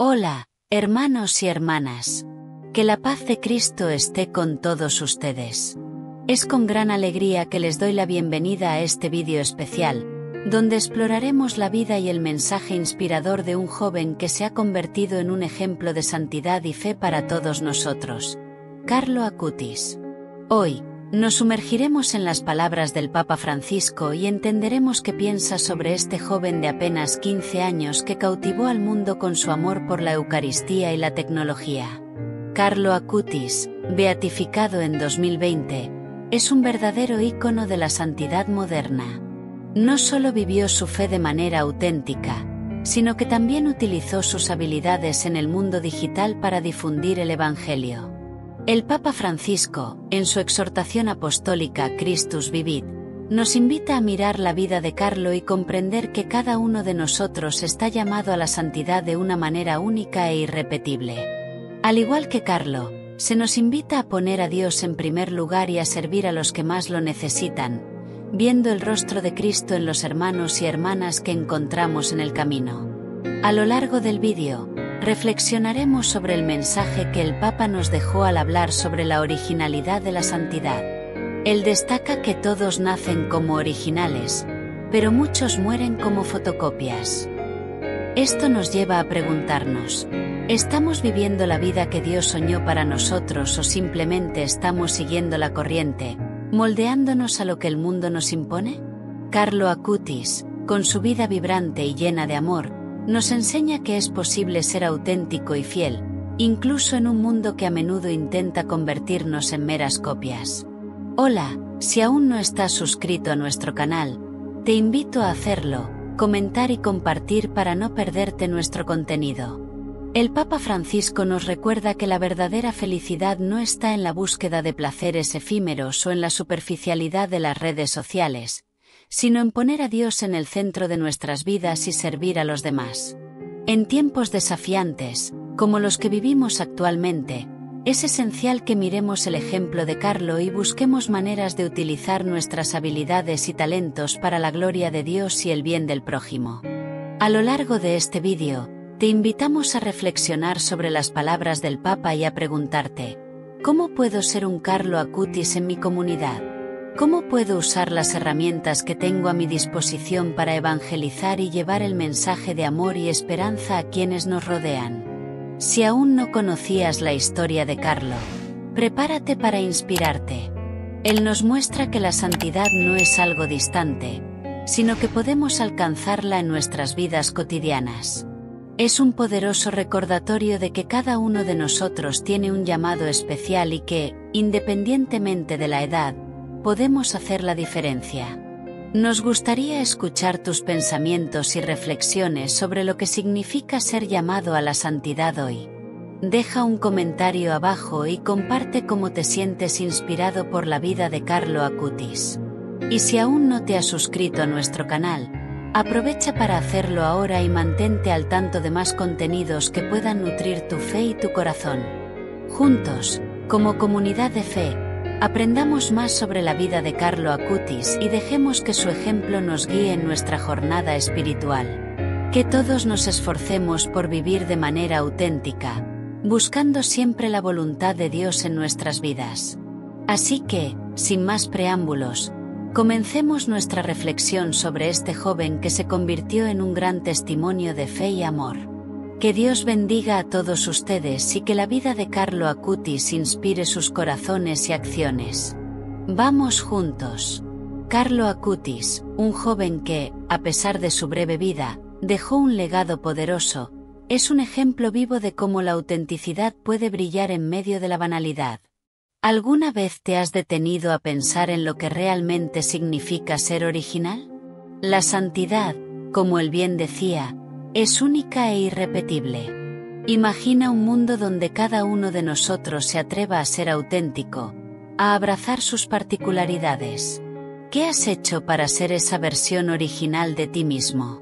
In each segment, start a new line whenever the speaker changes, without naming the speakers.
Hola, hermanos y hermanas. Que la paz de Cristo esté con todos ustedes. Es con gran alegría que les doy la bienvenida a este vídeo especial, donde exploraremos la vida y el mensaje inspirador de un joven que se ha convertido en un ejemplo de santidad y fe para todos nosotros, Carlo Acutis. Hoy, nos sumergiremos en las palabras del Papa Francisco y entenderemos qué piensa sobre este joven de apenas 15 años que cautivó al mundo con su amor por la Eucaristía y la tecnología. Carlo Acutis, beatificado en 2020, es un verdadero ícono de la santidad moderna. No solo vivió su fe de manera auténtica, sino que también utilizó sus habilidades en el mundo digital para difundir el Evangelio. El Papa Francisco, en su exhortación apostólica Christus Vivit, nos invita a mirar la vida de Carlo y comprender que cada uno de nosotros está llamado a la santidad de una manera única e irrepetible. Al igual que Carlo, se nos invita a poner a Dios en primer lugar y a servir a los que más lo necesitan, viendo el rostro de Cristo en los hermanos y hermanas que encontramos en el camino. A lo largo del vídeo, reflexionaremos sobre el mensaje que el Papa nos dejó al hablar sobre la originalidad de la santidad. Él destaca que todos nacen como originales, pero muchos mueren como fotocopias. Esto nos lleva a preguntarnos, ¿estamos viviendo la vida que Dios soñó para nosotros o simplemente estamos siguiendo la corriente, moldeándonos a lo que el mundo nos impone? Carlo Acutis, con su vida vibrante y llena de amor, nos enseña que es posible ser auténtico y fiel, incluso en un mundo que a menudo intenta convertirnos en meras copias. Hola, si aún no estás suscrito a nuestro canal, te invito a hacerlo, comentar y compartir para no perderte nuestro contenido. El Papa Francisco nos recuerda que la verdadera felicidad no está en la búsqueda de placeres efímeros o en la superficialidad de las redes sociales, sino en poner a Dios en el centro de nuestras vidas y servir a los demás. En tiempos desafiantes, como los que vivimos actualmente, es esencial que miremos el ejemplo de Carlo y busquemos maneras de utilizar nuestras habilidades y talentos para la gloria de Dios y el bien del prójimo. A lo largo de este vídeo, te invitamos a reflexionar sobre las palabras del Papa y a preguntarte, ¿cómo puedo ser un Carlo Acutis en mi comunidad? ¿Cómo puedo usar las herramientas que tengo a mi disposición para evangelizar y llevar el mensaje de amor y esperanza a quienes nos rodean? Si aún no conocías la historia de Carlo, prepárate para inspirarte. Él nos muestra que la santidad no es algo distante, sino que podemos alcanzarla en nuestras vidas cotidianas. Es un poderoso recordatorio de que cada uno de nosotros tiene un llamado especial y que, independientemente de la edad, podemos hacer la diferencia. Nos gustaría escuchar tus pensamientos y reflexiones sobre lo que significa ser llamado a la santidad hoy. Deja un comentario abajo y comparte cómo te sientes inspirado por la vida de Carlo Acutis. Y si aún no te has suscrito a nuestro canal, aprovecha para hacerlo ahora y mantente al tanto de más contenidos que puedan nutrir tu fe y tu corazón. Juntos, como comunidad de fe, aprendamos más sobre la vida de Carlo Acutis y dejemos que su ejemplo nos guíe en nuestra jornada espiritual. Que todos nos esforcemos por vivir de manera auténtica, buscando siempre la voluntad de Dios en nuestras vidas. Así que, sin más preámbulos, comencemos nuestra reflexión sobre este joven que se convirtió en un gran testimonio de fe y amor. Que Dios bendiga a todos ustedes y que la vida de Carlo Acutis inspire sus corazones y acciones. Vamos juntos. Carlo Acutis, un joven que, a pesar de su breve vida, dejó un legado poderoso, es un ejemplo vivo de cómo la autenticidad puede brillar en medio de la banalidad. ¿Alguna vez te has detenido a pensar en lo que realmente significa ser original? La santidad, como él bien decía, es única e irrepetible. Imagina un mundo donde cada uno de nosotros se atreva a ser auténtico, a abrazar sus particularidades. ¿Qué has hecho para ser esa versión original de ti mismo?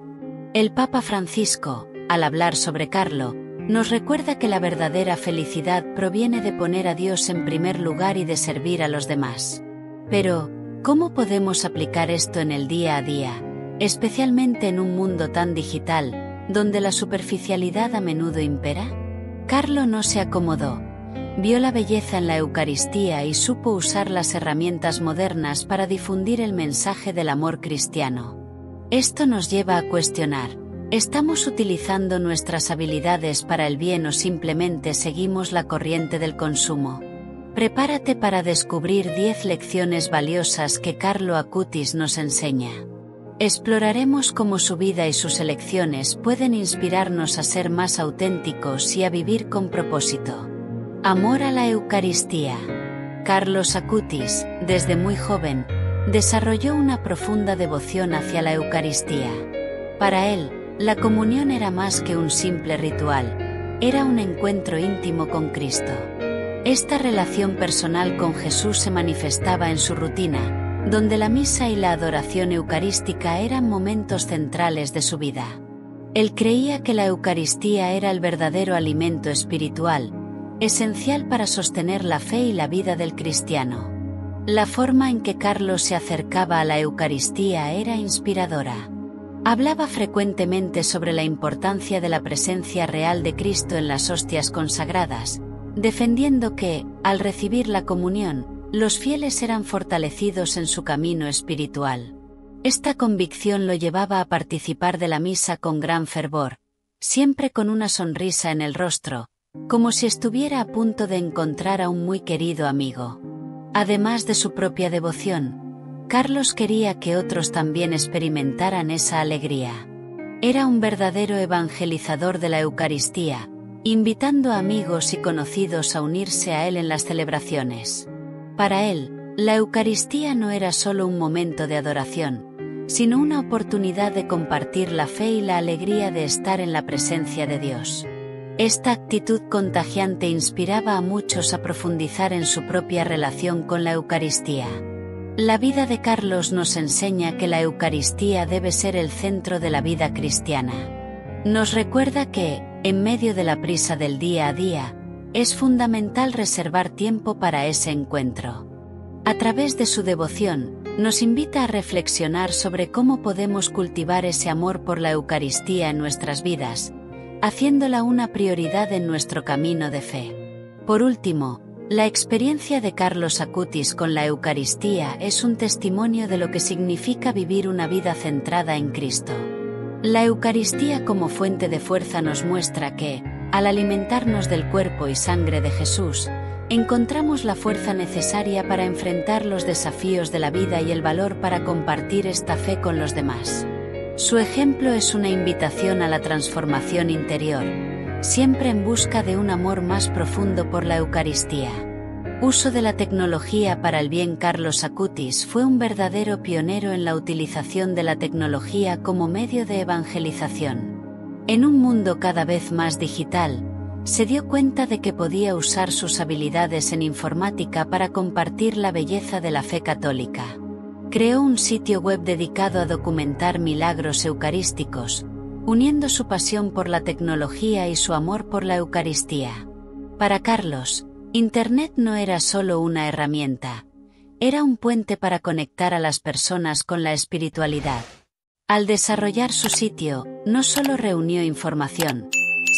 El Papa Francisco, al hablar sobre Carlo, nos recuerda que la verdadera felicidad proviene de poner a Dios en primer lugar y de servir a los demás. Pero, ¿cómo podemos aplicar esto en el día a día, especialmente en un mundo tan digital, donde la superficialidad a menudo impera? Carlo no se acomodó. Vio la belleza en la Eucaristía y supo usar las herramientas modernas para difundir el mensaje del amor cristiano. Esto nos lleva a cuestionar: ¿estamos utilizando nuestras habilidades para el bien o simplemente seguimos la corriente del consumo? Prepárate para descubrir 10 lecciones valiosas que Carlo Acutis nos enseña. Exploraremos cómo su vida y sus elecciones pueden inspirarnos a ser más auténticos y a vivir con propósito. Amor a la Eucaristía. Carlos Acutis, desde muy joven, desarrolló una profunda devoción hacia la Eucaristía. Para él, la comunión era más que un simple ritual, era un encuentro íntimo con Cristo. Esta relación personal con Jesús se manifestaba en su rutina, donde la misa y la adoración eucarística eran momentos centrales de su vida. Él creía que la Eucaristía era el verdadero alimento espiritual, esencial para sostener la fe y la vida del cristiano. La forma en que Carlos se acercaba a la Eucaristía era inspiradora. Hablaba frecuentemente sobre la importancia de la presencia real de Cristo en las hostias consagradas, defendiendo que, al recibir la comunión, los fieles eran fortalecidos en su camino espiritual. Esta convicción lo llevaba a participar de la misa con gran fervor, siempre con una sonrisa en el rostro, como si estuviera a punto de encontrar a un muy querido amigo. Además de su propia devoción, Carlos quería que otros también experimentaran esa alegría. Era un verdadero evangelizador de la Eucaristía, invitando a amigos y conocidos a unirse a él en las celebraciones. Para él, la Eucaristía no era solo un momento de adoración, sino una oportunidad de compartir la fe y la alegría de estar en la presencia de Dios. Esta actitud contagiante inspiraba a muchos a profundizar en su propia relación con la Eucaristía. La vida de Carlos nos enseña que la Eucaristía debe ser el centro de la vida cristiana. Nos recuerda que, en medio de la prisa del día a día, es fundamental reservar tiempo para ese encuentro. A través de su devoción, nos invita a reflexionar sobre cómo podemos cultivar ese amor por la Eucaristía en nuestras vidas, haciéndola una prioridad en nuestro camino de fe. Por último, la experiencia de Carlos Acutis con la Eucaristía es un testimonio de lo que significa vivir una vida centrada en Cristo. La Eucaristía como fuente de fuerza nos muestra que, al alimentarnos del cuerpo y sangre de Jesús, encontramos la fuerza necesaria para enfrentar los desafíos de la vida y el valor para compartir esta fe con los demás. Su ejemplo es una invitación a la transformación interior, siempre en busca de un amor más profundo por la Eucaristía. Uso de la tecnología para el bien. Carlos Acutis fue un verdadero pionero en la utilización de la tecnología como medio de evangelización. En un mundo cada vez más digital, se dio cuenta de que podía usar sus habilidades en informática para compartir la belleza de la fe católica. Creó un sitio web dedicado a documentar milagros eucarísticos, uniendo su pasión por la tecnología y su amor por la Eucaristía. Para Carlos, Internet no era solo una herramienta, era un puente para conectar a las personas con la espiritualidad. Al desarrollar su sitio, no solo reunió información,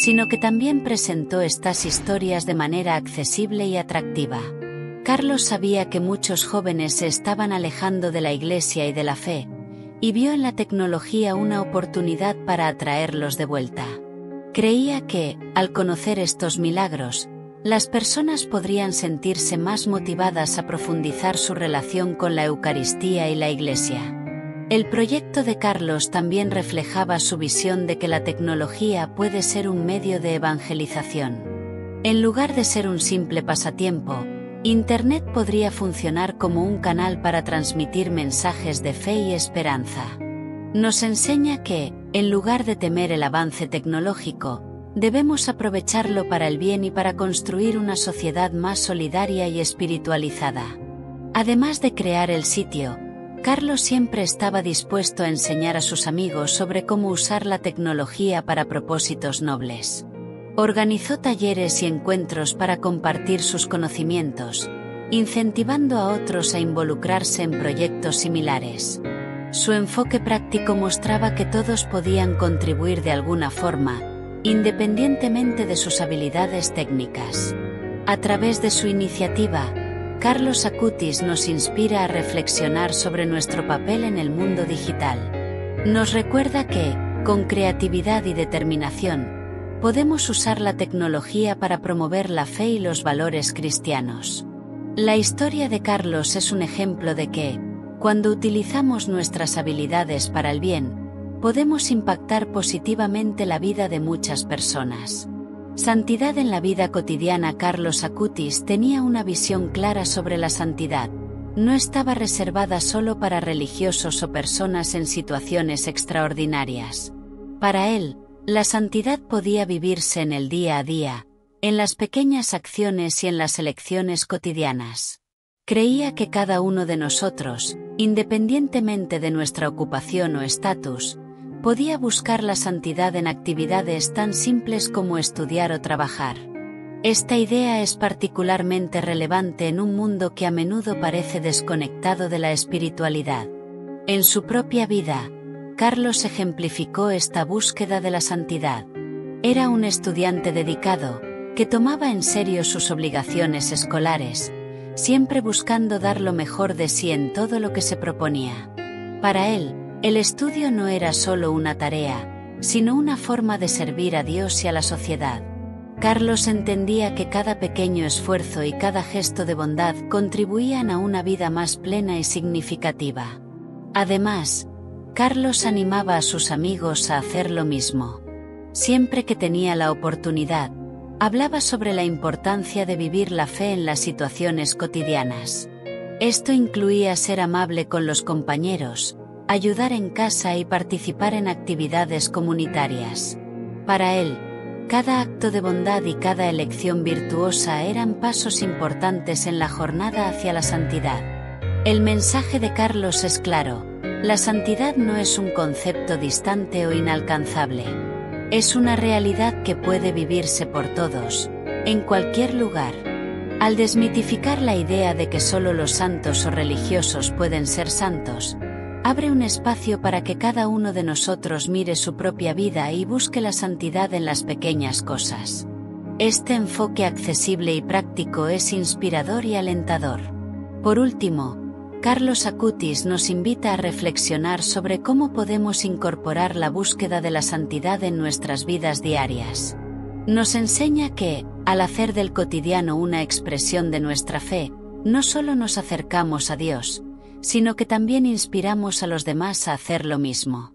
sino que también presentó estas historias de manera accesible y atractiva. Carlos sabía que muchos jóvenes se estaban alejando de la Iglesia y de la fe, y vio en la tecnología una oportunidad para atraerlos de vuelta. Creía que, al conocer estos milagros, las personas podrían sentirse más motivadas a profundizar su relación con la Eucaristía y la Iglesia. El proyecto de Carlos también reflejaba su visión de que la tecnología puede ser un medio de evangelización. En lugar de ser un simple pasatiempo, Internet podría funcionar como un canal para transmitir mensajes de fe y esperanza. Nos enseña que, en lugar de temer el avance tecnológico, debemos aprovecharlo para el bien y para construir una sociedad más solidaria y espiritualizada. Además de crear el sitio, Carlos siempre estaba dispuesto a enseñar a sus amigos sobre cómo usar la tecnología para propósitos nobles. Organizó talleres y encuentros para compartir sus conocimientos, incentivando a otros a involucrarse en proyectos similares. Su enfoque práctico mostraba que todos podían contribuir de alguna forma, independientemente de sus habilidades técnicas. A través de su iniciativa, Carlos Acutis nos inspira a reflexionar sobre nuestro papel en el mundo digital. Nos recuerda que, con creatividad y determinación, podemos usar la tecnología para promover la fe y los valores cristianos. La historia de Carlos es un ejemplo de que, cuando utilizamos nuestras habilidades para el bien, podemos impactar positivamente la vida de muchas personas. Santidad en la vida cotidiana. Carlos Acutis tenía una visión clara sobre la santidad. No estaba reservada solo para religiosos o personas en situaciones extraordinarias. Para él, la santidad podía vivirse en el día a día, en las pequeñas acciones y en las elecciones cotidianas. Creía que cada uno de nosotros, independientemente de nuestra ocupación o estatus, podía buscar la santidad en actividades tan simples como estudiar o trabajar. Esta idea es particularmente relevante en un mundo que a menudo parece desconectado de la espiritualidad. En su propia vida, Carlos ejemplificó esta búsqueda de la santidad. Era un estudiante dedicado, que tomaba en serio sus obligaciones escolares, siempre buscando dar lo mejor de sí en todo lo que se proponía. Para él, el estudio no era solo una tarea, sino una forma de servir a Dios y a la sociedad. Carlos entendía que cada pequeño esfuerzo y cada gesto de bondad contribuían a una vida más plena y significativa. Además, Carlos animaba a sus amigos a hacer lo mismo. Siempre que tenía la oportunidad, hablaba sobre la importancia de vivir la fe en las situaciones cotidianas. Esto incluía ser amable con los compañeros, ayudar en casa y participar en actividades comunitarias. Para él, cada acto de bondad y cada elección virtuosa eran pasos importantes en la jornada hacia la santidad. El mensaje de Carlos es claro: la santidad no es un concepto distante o inalcanzable. Es una realidad que puede vivirse por todos, en cualquier lugar. Al desmitificar la idea de que solo los santos o religiosos pueden ser santos, abre un espacio para que cada uno de nosotros mire su propia vida y busque la santidad en las pequeñas cosas. Este enfoque accesible y práctico es inspirador y alentador. Por último, Carlos Acutis nos invita a reflexionar sobre cómo podemos incorporar la búsqueda de la santidad en nuestras vidas diarias. Nos enseña que, al hacer del cotidiano una expresión de nuestra fe, no solo nos acercamos a Dios, sino que también inspiramos a los demás a hacer lo mismo.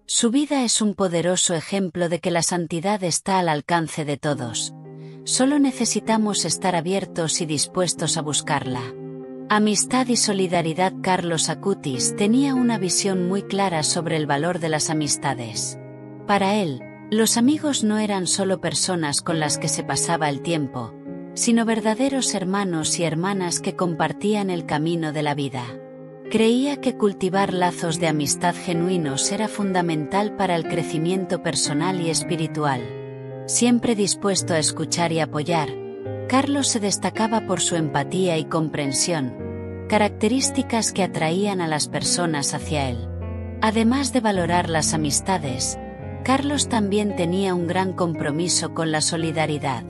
Su vida es un poderoso ejemplo de que la santidad está al alcance de todos. Solo necesitamos estar abiertos y dispuestos a buscarla. Amistad y solidaridad. Carlos Acutis tenía una visión muy clara sobre el valor de las amistades. Para él, los amigos no eran solo personas con las que se pasaba el tiempo, sino verdaderos hermanos y hermanas que compartían el camino de la vida. Creía que cultivar lazos de amistad genuinos era fundamental para el crecimiento personal y espiritual. Siempre dispuesto a escuchar y apoyar, Carlos se destacaba por su empatía y comprensión, características que atraían a las personas hacia él. Además de valorar las amistades, Carlos también tenía un gran compromiso con la solidaridad.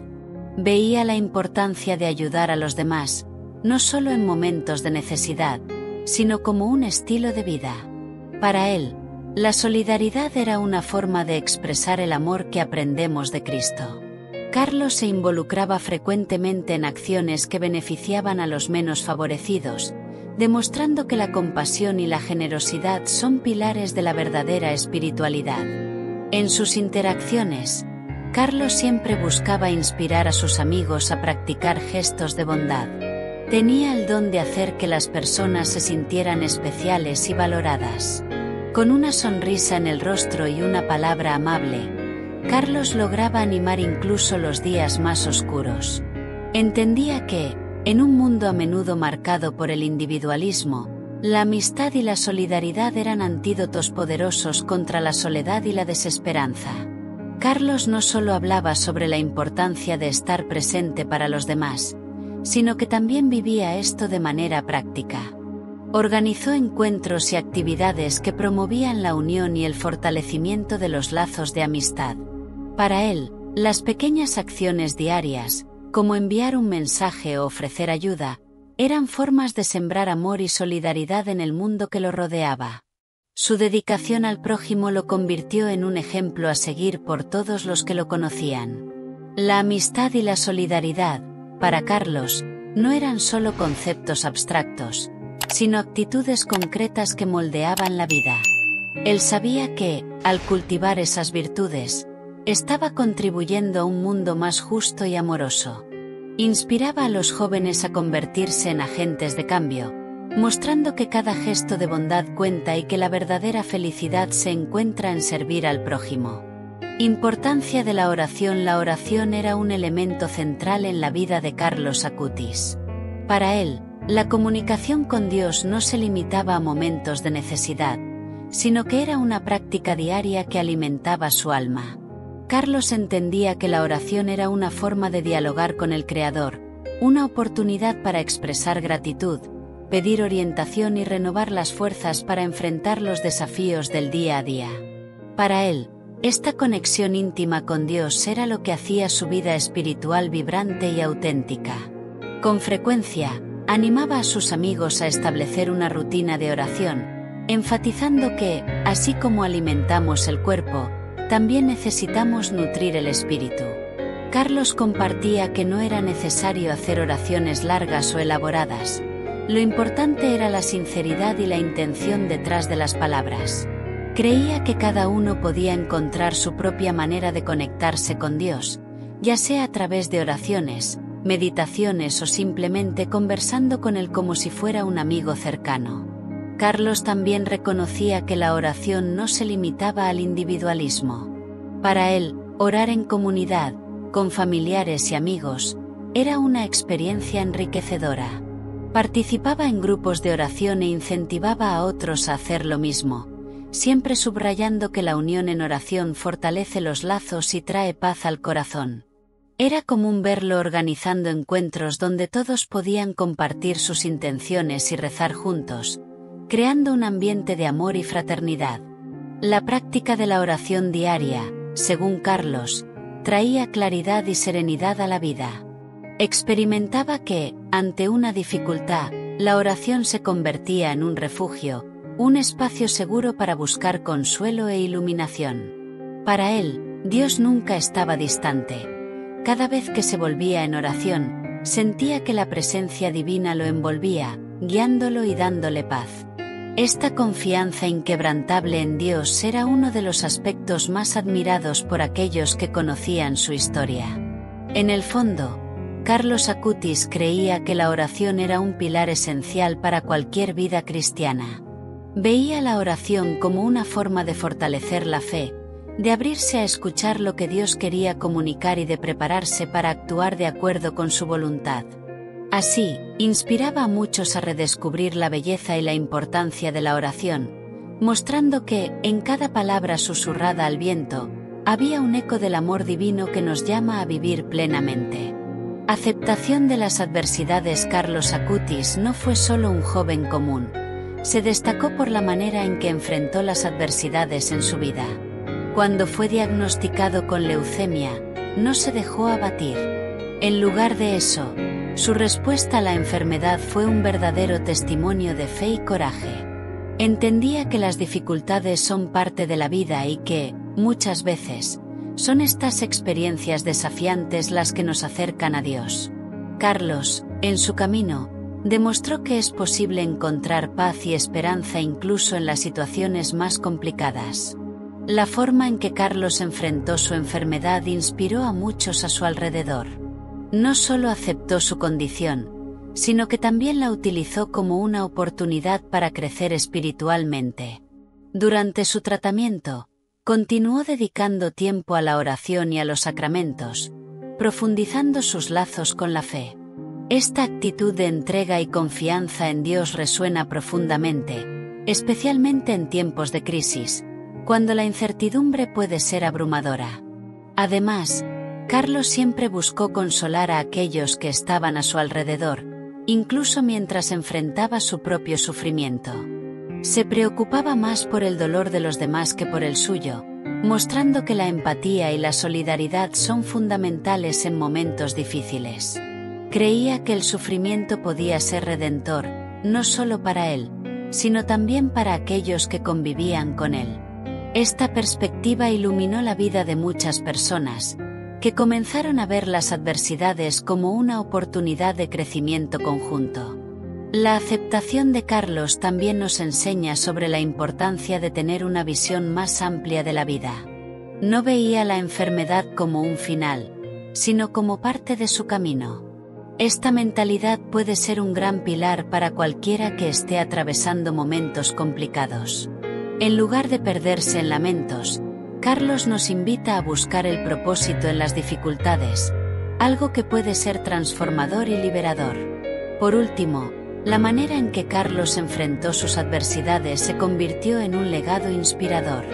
Veía la importancia de ayudar a los demás, no solo en momentos de necesidad, sino como un estilo de vida. Para él, la solidaridad era una forma de expresar el amor que aprendemos de Cristo. Carlos se involucraba frecuentemente en acciones que beneficiaban a los menos favorecidos, demostrando que la compasión y la generosidad son pilares de la verdadera espiritualidad. En sus interacciones, Carlos siempre buscaba inspirar a sus amigos a practicar gestos de bondad. Tenía el don de hacer que las personas se sintieran especiales y valoradas. Con una sonrisa en el rostro y una palabra amable, Carlos lograba animar incluso los días más oscuros. Entendía que, en un mundo a menudo marcado por el individualismo, la amistad y la solidaridad eran antídotos poderosos contra la soledad y la desesperanza. Carlos no solo hablaba sobre la importancia de estar presente para los demás, sino que también vivía esto de manera práctica. Organizó encuentros y actividades que promovían la unión y el fortalecimiento de los lazos de amistad. Para él, las pequeñas acciones diarias, como enviar un mensaje o ofrecer ayuda, eran formas de sembrar amor y solidaridad en el mundo que lo rodeaba. Su dedicación al prójimo lo convirtió en un ejemplo a seguir por todos los que lo conocían. La amistad y la solidaridad, para Carlos, no eran solo conceptos abstractos, sino actitudes concretas que moldeaban la vida. Él sabía que, al cultivar esas virtudes, estaba contribuyendo a un mundo más justo y amoroso. Inspiraba a los jóvenes a convertirse en agentes de cambio, mostrando que cada gesto de bondad cuenta y que la verdadera felicidad se encuentra en servir al prójimo. Importancia de la oración. La oración era un elemento central en la vida de Carlos Acutis. Para él, la comunicación con Dios no se limitaba a momentos de necesidad, sino que era una práctica diaria que alimentaba su alma. Carlos entendía que la oración era una forma de dialogar con el Creador, una oportunidad para expresar gratitud, pedir orientación y renovar las fuerzas para enfrentar los desafíos del día a día. Para él, esta conexión íntima con Dios era lo que hacía su vida espiritual vibrante y auténtica. Con frecuencia, animaba a sus amigos a establecer una rutina de oración, enfatizando que, así como alimentamos el cuerpo, también necesitamos nutrir el espíritu. Carlos compartía que no era necesario hacer oraciones largas o elaboradas. Lo importante era la sinceridad y la intención detrás de las palabras. Creía que cada uno podía encontrar su propia manera de conectarse con Dios, ya sea a través de oraciones, meditaciones o simplemente conversando con Él como si fuera un amigo cercano. Carlos también reconocía que la oración no se limitaba al individualismo. Para él, orar en comunidad, con familiares y amigos, era una experiencia enriquecedora. Participaba en grupos de oración e incentivaba a otros a hacer lo mismo, siempre subrayando que la unión en oración fortalece los lazos y trae paz al corazón. Era común verlo organizando encuentros donde todos podían compartir sus intenciones y rezar juntos, creando un ambiente de amor y fraternidad. La práctica de la oración diaria, según Carlos, traía claridad y serenidad a la vida. Experimentaba que, ante una dificultad, la oración se convertía en un refugio, un espacio seguro para buscar consuelo e iluminación. Para él, Dios nunca estaba distante. Cada vez que se volvía en oración, sentía que la presencia divina lo envolvía, guiándolo y dándole paz. Esta confianza inquebrantable en Dios era uno de los aspectos más admirados por aquellos que conocían su historia. En el fondo, Carlos Acutis creía que la oración era un pilar esencial para cualquier vida cristiana. Veía la oración como una forma de fortalecer la fe, de abrirse a escuchar lo que Dios quería comunicar y de prepararse para actuar de acuerdo con su voluntad. Así, inspiraba a muchos a redescubrir la belleza y la importancia de la oración, mostrando que, en cada palabra susurrada al viento, había un eco del amor divino que nos llama a vivir plenamente. Aceptación de las adversidades. Carlos Acutis no fue solo un joven común. Se destacó por la manera en que enfrentó las adversidades en su vida. Cuando fue diagnosticado con leucemia, no se dejó abatir. En lugar de eso, su respuesta a la enfermedad fue un verdadero testimonio de fe y coraje. Entendía que las dificultades son parte de la vida y que, muchas veces, son estas experiencias desafiantes las que nos acercan a Dios. Carlos, en su camino, demostró que es posible encontrar paz y esperanza incluso en las situaciones más complicadas. La forma en que Carlos enfrentó su enfermedad inspiró a muchos a su alrededor. No solo aceptó su condición, sino que también la utilizó como una oportunidad para crecer espiritualmente. Durante su tratamiento, continuó dedicando tiempo a la oración y a los sacramentos, profundizando sus lazos con la fe. Esta actitud de entrega y confianza en Dios resuena profundamente, especialmente en tiempos de crisis, cuando la incertidumbre puede ser abrumadora. Además, Carlos siempre buscó consolar a aquellos que estaban a su alrededor, incluso mientras enfrentaba su propio sufrimiento. Se preocupaba más por el dolor de los demás que por el suyo, mostrando que la empatía y la solidaridad son fundamentales en momentos difíciles. Creía que el sufrimiento podía ser redentor, no solo para él, sino también para aquellos que convivían con él. Esta perspectiva iluminó la vida de muchas personas, que comenzaron a ver las adversidades como una oportunidad de crecimiento conjunto. La aceptación de Carlos también nos enseña sobre la importancia de tener una visión más amplia de la vida. No veía la enfermedad como un final, sino como parte de su camino. Esta mentalidad puede ser un gran pilar para cualquiera que esté atravesando momentos complicados. En lugar de perderse en lamentos, Carlos nos invita a buscar el propósito en las dificultades, algo que puede ser transformador y liberador. Por último, la manera en que Carlos enfrentó sus adversidades se convirtió en un legado inspirador.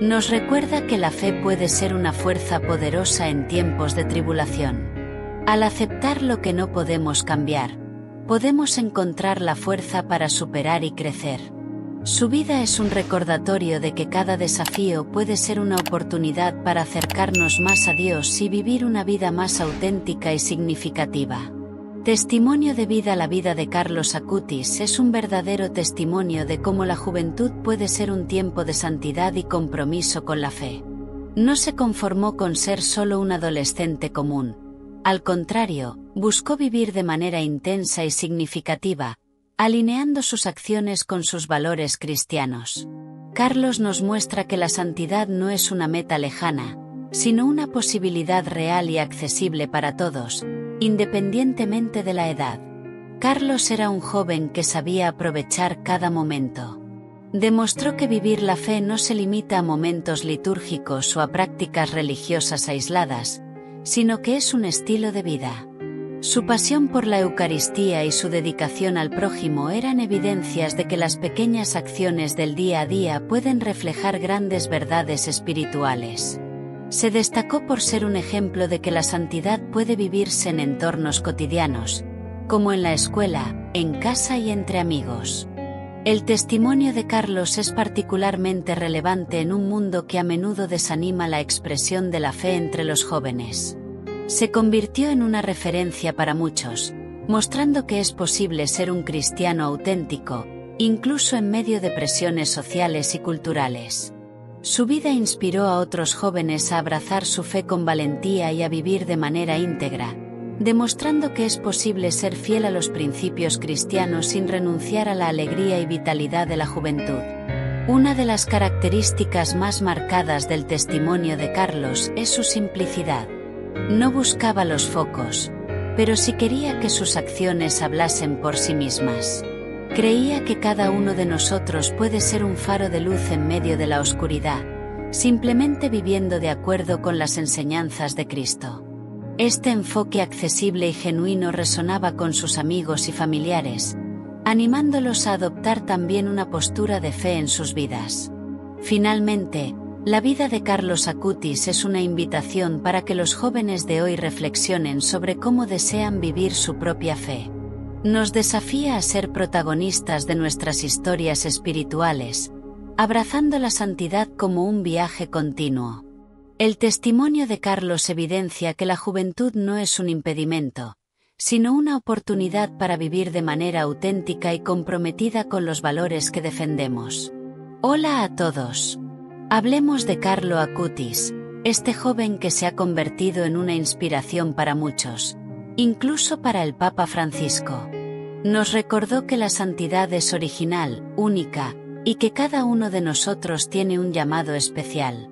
Nos recuerda que la fe puede ser una fuerza poderosa en tiempos de tribulación. Al aceptar lo que no podemos cambiar, podemos encontrar la fuerza para superar y crecer. Su vida es un recordatorio de que cada desafío puede ser una oportunidad para acercarnos más a Dios y vivir una vida más auténtica y significativa. Testimonio de vida. La vida de Carlos Acutis es un verdadero testimonio de cómo la juventud puede ser un tiempo de santidad y compromiso con la fe. No se conformó con ser solo un adolescente común. Al contrario, buscó vivir de manera intensa y significativa, alineando sus acciones con sus valores cristianos. Carlos nos muestra que la santidad no es una meta lejana, sino una posibilidad real y accesible para todos, independientemente de la edad. Carlos era un joven que sabía aprovechar cada momento. Demostró que vivir la fe no se limita a momentos litúrgicos o a prácticas religiosas aisladas, sino que es un estilo de vida. Su pasión por la Eucaristía y su dedicación al prójimo eran evidencias de que las pequeñas acciones del día a día pueden reflejar grandes verdades espirituales. Se destacó por ser un ejemplo de que la santidad puede vivirse en entornos cotidianos, como en la escuela, en casa y entre amigos. El testimonio de Carlos es particularmente relevante en un mundo que a menudo desanima la expresión de la fe entre los jóvenes. Se convirtió en una referencia para muchos, mostrando que es posible ser un cristiano auténtico, incluso en medio de presiones sociales y culturales. Su vida inspiró a otros jóvenes a abrazar su fe con valentía y a vivir de manera íntegra, demostrando que es posible ser fiel a los principios cristianos sin renunciar a la alegría y vitalidad de la juventud. Una de las características más marcadas del testimonio de Carlos es su simplicidad. No buscaba los focos, pero sí quería que sus acciones hablasen por sí mismas. Creía que cada uno de nosotros puede ser un faro de luz en medio de la oscuridad, simplemente viviendo de acuerdo con las enseñanzas de Cristo. Este enfoque accesible y genuino resonaba con sus amigos y familiares, animándolos a adoptar también una postura de fe en sus vidas. Finalmente, la vida de Carlos Acutis es una invitación para que los jóvenes de hoy reflexionen sobre cómo desean vivir su propia fe. Nos desafía a ser protagonistas de nuestras historias espirituales, abrazando la santidad como un viaje continuo. El testimonio de Carlos evidencia que la juventud no es un impedimento, sino una oportunidad para vivir de manera auténtica y comprometida con los valores que defendemos. Hola a todos. Hablemos de Carlo Acutis, este joven que se ha convertido en una inspiración para muchos, incluso para el Papa Francisco. Nos recordó que la santidad es original, única, y que cada uno de nosotros tiene un llamado especial.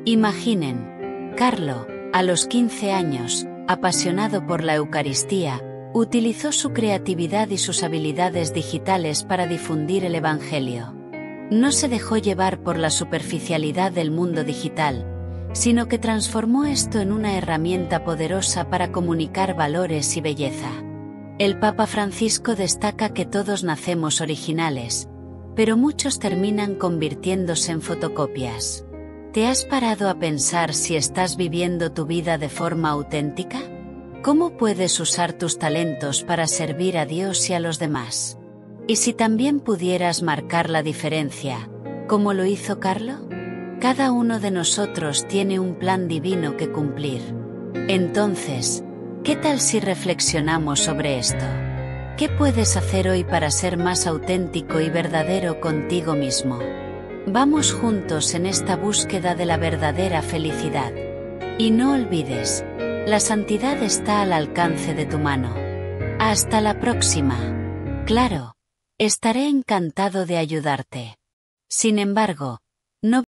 Imaginen, Carlo, a los 15 años, apasionado por la Eucaristía, utilizó su creatividad y sus habilidades digitales para difundir el Evangelio. No se dejó llevar por la superficialidad del mundo digital, sino que transformó esto en una herramienta poderosa para comunicar valores y belleza. El Papa Francisco destaca que todos nacemos originales, pero muchos terminan convirtiéndose en fotocopias. ¿Te has parado a pensar si estás viviendo tu vida de forma auténtica? ¿Cómo puedes usar tus talentos para servir a Dios y a los demás? ¿Y si también pudieras marcar la diferencia, como lo hizo Carlo? Cada uno de nosotros tiene un plan divino que cumplir. Entonces, ¿qué tal si reflexionamos sobre esto? ¿Qué puedes hacer hoy para ser más auténtico y verdadero contigo mismo? Vamos juntos en esta búsqueda de la verdadera felicidad. Y no olvides, la santidad está al alcance de tu mano. Hasta la próxima. Claro, estaré encantado de ayudarte. Sin embargo, no